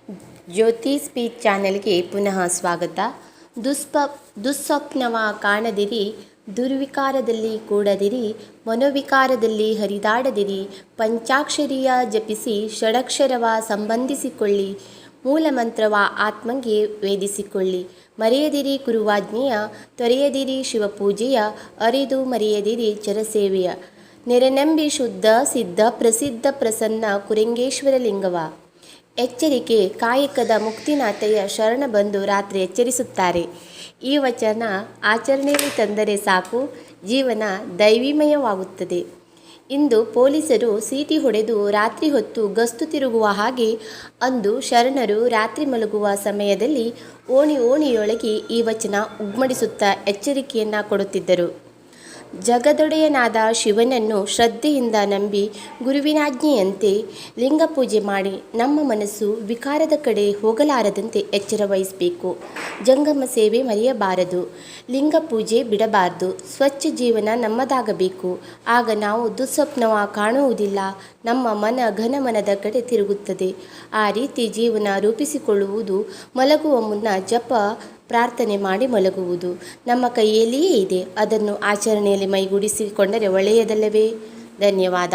ಜ್ಯೋತಿ speech ಚಾನೆಲ್ಗೆ ಪುನಃ ಸ್ವಾಗತ. ದುಸ್ವಪ್ನವ ಕಾಣದಿರಿ, ದುರ್ವಿಕಾರದಲ್ಲಿ ಕೂಡದಿರಿ, ಮನೋವಿಕಾರದಲ್ಲಿ ಹರಿದಾಡದಿರಿ, ಪಂಚಾಕ್ಷರಿಯ ಜಪಿಸಿ ಷಡಕ್ಷರವ ಸಂಬಂಧಿಸಿಕೊಳ್ಳಿ, ಮೂಲಮಂತ್ರವ ಆತ್ಮಂಗೆ ವೇದಿಸಿಕೊಳ್ಳಿ. ಮರೆಯದಿರಿ ಗುರುವಾಜ್ಞೆಯ, ತೊರೆಯದಿರಿ ಶಿವಪೂಜೆಯ, ಅರಿದು ಮರೆಯದಿರಿ ಚರಸೇವೆಯ. ನೆರೆನಂಬಿ ಶುದ್ಧ ಸಿದ್ಧ ಪ್ರಸಿದ್ಧ ಪ್ರಸನ್ನ ಕುರಂಗೇಶ್ವರ ಲಿಂಗವ. ಎಚ್ಚರಿಕೆ, ಕಾಯಕದ ಮುಕ್ತಿನಾಥಯ್ಯ ಶರಣ ಬಂದು ರಾತ್ರಿ ಎಚ್ಚರಿಸುತ್ತಾರೆ. ಈ ವಚನ ಆಚರಣೆಯಲ್ಲಿ ತಂದರೆ ಸಾಕು, ಜೀವನ ದೈವಿಮಯವಾಗುತ್ತದೆ. ಇಂದು ಪೊಲೀಸರು ಸೀಟಿ ಹೊಡೆದು ರಾತ್ರಿ ಹೊತ್ತು ಗಸ್ತು ತಿರುಗುವ ಹಾಗೆ, ಅಂದು ಶರಣರು ರಾತ್ರಿ ಮಲಗುವ ಸಮಯದಲ್ಲಿ ಓಣಿಯೊಳಗೆ ಈ ವಚನ ಉಗ್ಮಡಿಸುತ್ತಾ ಎಚ್ಚರಿಕೆಯನ್ನು ಕೊಡುತ್ತಿದ್ದರು. ಜಗದೊಡೆಯನಾದ ಶಿವನನ್ನು ಶ್ರದ್ಧೆಯಿಂದ ನಂಬಿ ಗುರುವಿನಾಜ್ಞೆಯಂತೆ ಲಿಂಗಪೂಜೆ ಮಾಡಿ ನಮ್ಮ ಮನಸ್ಸು ವಿಕಾರದ ಕಡೆ ಹೋಗಲಾರದಂತೆ ಎಚ್ಚರ ವಹಿಸಬೇಕು. ಜಂಗಮ ಸೇವೆ ಮರೆಯಬಾರದು, ಲಿಂಗಪೂಜೆ ಬಿಡಬಾರದು. ಸ್ವಚ್ಛ ಜೀವನ ನಮ್ಮದಾಗಬೇಕು. ಆಗ ನಾವು ದುಸ್ವಪ್ನವ ಕಾಣುವುದಿಲ್ಲ, ನಮ್ಮ ಮನ ಘನಮನದ ಕಡೆ ತಿರುಗುತ್ತದೆ. ಆ ರೀತಿ ಜೀವನ ರೂಪಿಸಿಕೊಳ್ಳುವುದು ಮಲಗುವ ಮುನ್ನ ಜಪ ಪ್ರಾರ್ಥನೆ ಮಾಡಿ ಮಲಗುವುದು ನಮ್ಮ ಕೈಯಲ್ಲಿಯೇ ಇದೆ. ಅದನ್ನು ಆಚರಣೆಯಲ್ಲಿ ಮೈಗೂಡಿಸಿಕೊಂಡರೆ ಒಳ್ಳೆಯದಲ್ಲವೇ? ಧನ್ಯವಾದ.